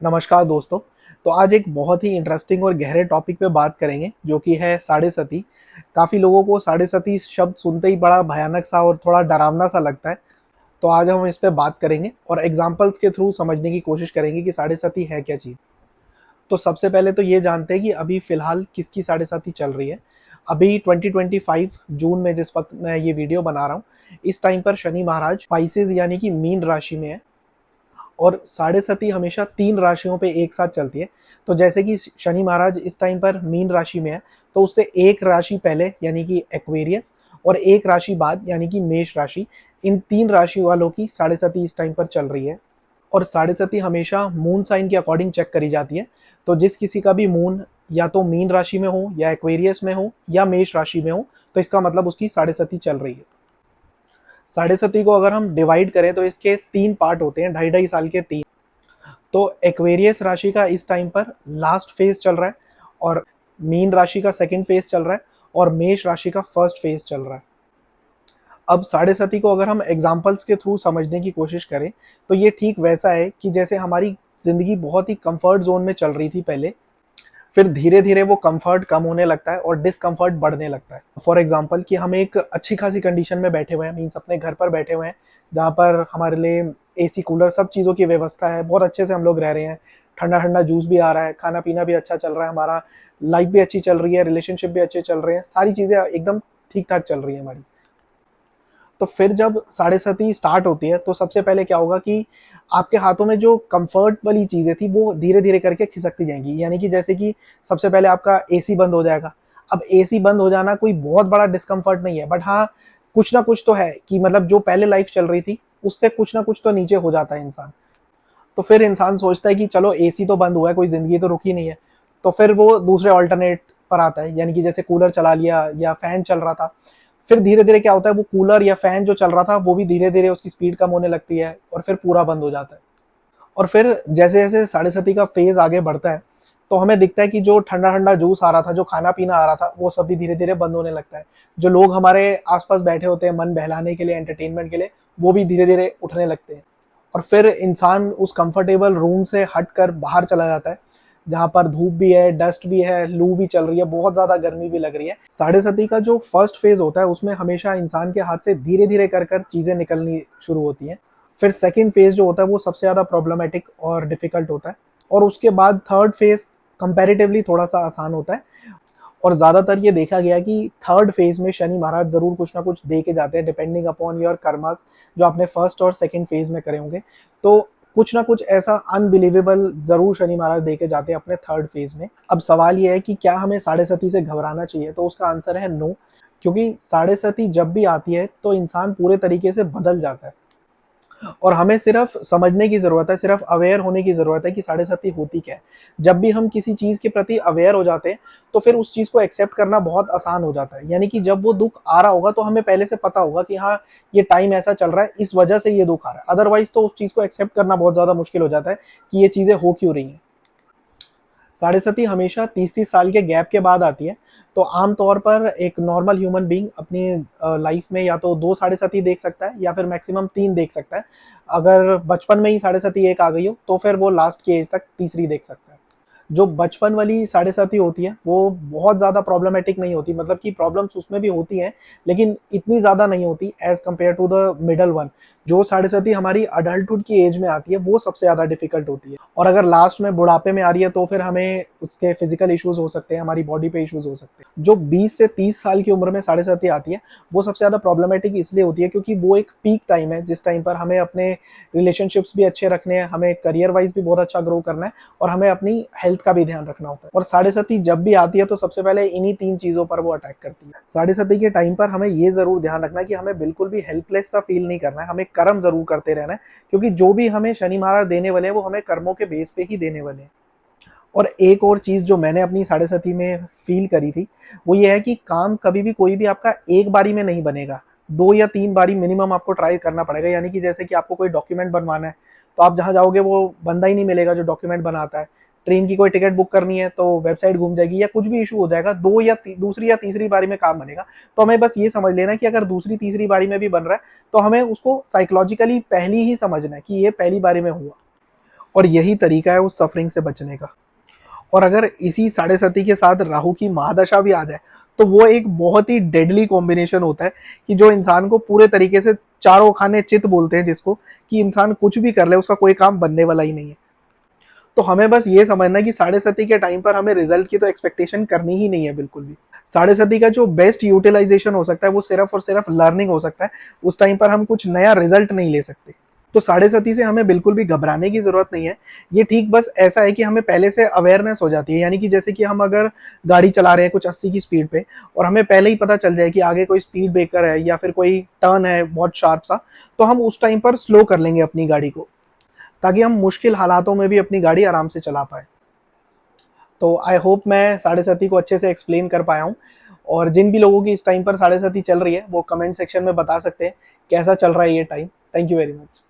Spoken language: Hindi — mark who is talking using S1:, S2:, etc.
S1: नमस्कार दोस्तों। तो आज एक बहुत ही इंटरेस्टिंग और गहरे टॉपिक पे बात करेंगे जो कि है साढ़े सती। काफ़ी लोगों को साढ़े सती शब्द सुनते ही बड़ा भयानक सा और थोड़ा डरावना सा लगता है। तो आज हम इस पे बात करेंगे और एग्जाम्पल्स के थ्रू समझने की कोशिश करेंगे कि साढ़े सती है क्या चीज़। तो सबसे पहले तो ये जानते हैं कि अभी फ़िलहाल किसकी साढ़े सती चल रही है। अभी 2025 जून में जिस वक्त मैं ये वीडियो बना रहा हूँ, इस टाइम पर शनि महाराज स्पाइसेस यानी कि मीन राशि में है और साढ़े सती हमेशा 3 राशियों पे एक साथ चलती है। तो जैसे कि शनि महाराज इस टाइम पर मीन राशि में है, तो उससे एक राशि पहले यानी कि एक्वेरियस और एक राशि बाद यानी कि मेष राशि, इन 3 राशि वालों की साढ़े सती इस टाइम पर चल रही है। और साढ़े सती हमेशा मून साइन के अकॉर्डिंग चेक करी जाती है। तो जिस किसी का भी मून या तो मीन राशि में हो या एक्वेरियस में हो या मेष राशि में हो, तो इसका मतलब उसकी साढ़े सती चल रही है। साढ़े सती को अगर हम डिवाइड करें तो इसके 3 पार्ट होते हैं, ढाई ढाई साल के 3। तो एक्वेरियस राशि का इस टाइम पर लास्ट फेज चल रहा है और मीन राशि का सेकंड फेज चल रहा है और मेष राशि का फर्स्ट फेज चल रहा है। अब साढ़े सती को अगर हम एग्जाम्पल्स के थ्रू समझने की कोशिश करें तो ये ठीक वैसा है कि जैसे हमारी ज़िंदगी बहुत ही कंफर्ट जोन में चल रही थी पहले, फिर धीरे धीरे वो कंफर्ट कम होने लगता है और डिसकंफर्ट बढ़ने लगता है। फॉर एग्जांपल कि हम एक अच्छी खासी कंडीशन में बैठे हुए हैं, मीन्स अपने घर पर बैठे हुए हैं, जहाँ पर हमारे लिए एसी कूलर सब चीज़ों की व्यवस्था है, बहुत अच्छे से हम लोग रह रहे हैं, ठंडा ठंडा जूस भी आ रहा है, खाना पीना भी अच्छा चल रहा है हमारा, लाइफ भी अच्छी चल रही है, रिलेशनशिप भी अच्छे चल रहे हैं, सारी चीज़ें एकदम ठीक ठाक चल रही है हमारी। तो फिर जब साढ़े सती स्टार्ट होती है तो सबसे पहले क्या होगा कि आपके हाथों में जो कंफर्ट वाली चीज़ें थी वो धीरे धीरे करके खिसकती जाएंगी, यानी कि जैसे कि सबसे पहले आपका एसी बंद हो जाएगा। अब एसी बंद हो जाना कोई बहुत बड़ा डिस्कम्फर्ट नहीं है, बट हाँ, कुछ ना कुछ तो है कि मतलब जो पहले लाइफ चल रही थी उससे कुछ ना कुछ तो नीचे हो जाता है इंसान। तो फिर इंसान सोचता है कि चलो एसी तो बंद हुआ है, कोई ज़िंदगी तो रुकी नहीं है। तो फिर वो दूसरे ऑल्टरनेट पर आता है, यानी कि जैसे कूलर चला लिया या फ़ैन चल रहा था। फिर धीरे धीरे क्या होता है, वो कूलर या फ़ैन जो चल रहा था वो भी धीरे धीरे उसकी स्पीड कम होने लगती है और फिर पूरा बंद हो जाता है। और फिर जैसे जैसे साढ़े सती का फेज़ आगे बढ़ता है तो हमें दिखता है कि जो ठंडा ठंडा जूस आ रहा था, जो खाना पीना आ रहा था, वो सब भी धीरे धीरे बंद होने लगता है। जो लोग हमारे आसपास बैठे होते हैं मन बहलाने के लिए, एंटरटेनमेंट के लिए, वो भी धीरे धीरे उठने लगते हैं। और फिर इंसान उस कंफर्टेबल रूम से हटकर बाहर चला जाता है, जहाँ पर धूप भी है, डस्ट भी है, लू भी चल रही है, बहुत ज़्यादा गर्मी भी लग रही है। साढ़े सती का जो फर्स्ट फेज़ होता है उसमें हमेशा इंसान के हाथ से धीरे धीरे कर कर चीज़ें निकलनी शुरू होती हैं। फिर सेकंड फेज़ जो होता है वो सबसे ज़्यादा प्रॉब्लमेटिक और डिफ़िकल्ट होता है और उसके बाद थर्ड फेज़ कंपैरेटिवली थोड़ा-सा आसान होता है। और ज़्यादातर ये देखा गया कि थर्ड फेज़ में शनि महाराज ज़रूर कुछ ना कुछ दे के जाते हैं, डिपेंडिंग अपॉन योर कर्मास जो आपने फर्स्ट और सेकंड फेज़ में करे होंगे। तो कुछ ना कुछ ऐसा अनबिलीवेबल ज़रूर शनि महाराज दे के जाते हैं अपने थर्ड फेज़ में। अब सवाल ये है कि क्या हमें साढ़े सती से घबराना चाहिए? तो उसका आंसर है नो, क्योंकि साढ़े सती जब भी आती है तो इंसान पूरे तरीके से बदल जाता है। और हमें सिर्फ समझने की ज़रूरत है, सिर्फ अवेयर होने की ज़रूरत है कि साढ़े सती होती क्या है। जब भी हम किसी चीज़ के प्रति अवेयर हो जाते हैं, तो फिर उस चीज़ को एक्सेप्ट करना बहुत आसान हो जाता है। यानी कि जब वो दुःख आ रहा होगा तो हमें पहले से पता होगा कि हाँ, ये टाइम ऐसा चल रहा है, इस वजह से ये दुःख आ रहा है। अदरवाइज़ तो उस चीज़ को एक्सेप्ट करना बहुत ज़्यादा मुश्किल हो जाता है कि ये चीज़ें हो क्यों रही हैं। साढ़े सती हमेशा 30-30 साल के गैप के बाद आती है। तो आम तौर पर एक नॉर्मल ह्यूमन बीइंग अपनी लाइफ में या तो 2 साढ़े सती देख सकता है या फिर मैक्सिमम 3 देख सकता है। अगर बचपन में ही साढ़े सती एक आ गई हो तो फिर वो लास्ट की एज तक तीसरी देख सकता है। जो बचपन वाली साढ़े साती होती है वो बहुत ज़्यादा प्रॉब्लमेटिक नहीं होती, मतलब कि प्रॉब्लम्स उसमें भी होती हैं लेकिन इतनी ज़्यादा नहीं होती as compare to the middle one. जो साढ़े साती हमारी अडल्टहुड की एज में आती है वो सबसे ज़्यादा डिफिकल्ट होती है। और अगर लास्ट में बुढ़ापे में आ रही है तो फिर हमें उसके फिजिकल इश्यूज हो सकते हैं, हमारी बॉडी पे इश्यूज हो सकते हैं। जो 20 से 30 साल की उम्र में साढ़े साती आती है वो सबसे ज़्यादा प्रॉब्लमेटिक इसलिए होती है क्योंकि वो एक पीक टाइम है जिस टाइम पर हमें अपने रिलेशनशिप्स भी अच्छे रखने हैं, हमें करियर वाइज भी बहुत अच्छा ग्रो करना है और हमें अपनी हेल्थ का भी ध्यान रखना होता है। और साढ़े सती जब भी आती है तो सबसे पहले इन्हीं 3 चीज़ों पर वो अटैक करती है। साढ़े सती के टाइम पर हमें ये ज़रूर ध्यान रखना है कि हमें बिल्कुल भी हेल्पलेस सा फील नहीं करना है, हमें कर्म ज़रूर करते रहना है, क्योंकि जो भी हमें शनि महाराज देने वाले हैं वो हमें कर्मों के बेस पे ही देने वाले हैं। और एक और चीज़ जो मैंने अपनी साढ़े सती में फ़ील करी थी, वो ये है कि काम कभी भी कोई भी आपका एक बारी में नहीं बनेगा। 2 या 3 बारी मिनिमम आपको ट्राई करना पड़ेगा, यानी कि जैसे कि आपको कोई डॉक्यूमेंट बनवाना है, तो आप जहाँ जाओगे वो बंदा ही नहीं मिलेगा जो डॉक्यूमेंट बनाता है। ट्रेन की कोई टिकट बुक करनी है तो वेबसाइट घूम जाएगी या कुछ भी इश्यू हो जाएगा, 2 या ती दूसरी या तीसरी बारी में काम बनेगा। तो हमें बस ये समझ लेना है कि अगर दूसरी, तीसरी बारी में भी बन रहा है, तो हमें उसको साइकोलॉजिकली पहली ही समझना है कि ये पहली बारी में हुआ। और यही तरीका है उस सफरिंग से बचने का। और अगर इसी साढ़े सती के साथ राहु की महादशा भी आ जाए तो वो एक बहुत ही डेडली कॉम्बिनेशन होता है कि जो इंसान को पूरे तरीके से चारों खाने चित बोलते हैं जिसको, कि इंसान कुछ भी कर ले उसका कोई काम बनने वाला ही नहीं है। तो हमें बस ये समझना है कि साढ़े सती के टाइम पर हमें रिजल्ट की तो एक्सपेक्टेशन करनी ही नहीं है बिल्कुल भी। साढ़े सती का जो बेस्ट यूटिलाइजेशन हो सकता है वो सिर्फ और सिर्फ लर्निंग हो सकता है। उस टाइम पर हम कुछ नया रिजल्ट नहीं ले सकते। तो साढ़े सती से हमें बिल्कुल भी घबराने की जरूरत नहीं है। ये ठीक बस ऐसा है कि हमें पहले से अवेयरनेस हो जाती है, यानी कि जैसे कि हम अगर गाड़ी चला रहे हैं कुछ 80 की स्पीड पे और हमें पहले ही पता चल जाए कि आगे कोई स्पीड ब्रेकर है या फिर कोई टर्न है बहुत शार्प सा, तो हम उस टाइम पर स्लो कर लेंगे अपनी गाड़ी को, ताकि हम मुश्किल हालातों में भी अपनी गाड़ी आराम से चला पाए। तो आई होप मैं साढ़े सती को अच्छे से एक्सप्लेन कर पाया हूँ। और जिन भी लोगों की इस टाइम पर साढ़े सती चल रही है वो कमेंट सेक्शन में बता सकते हैं कैसा चल रहा है ये time. Thank you very much.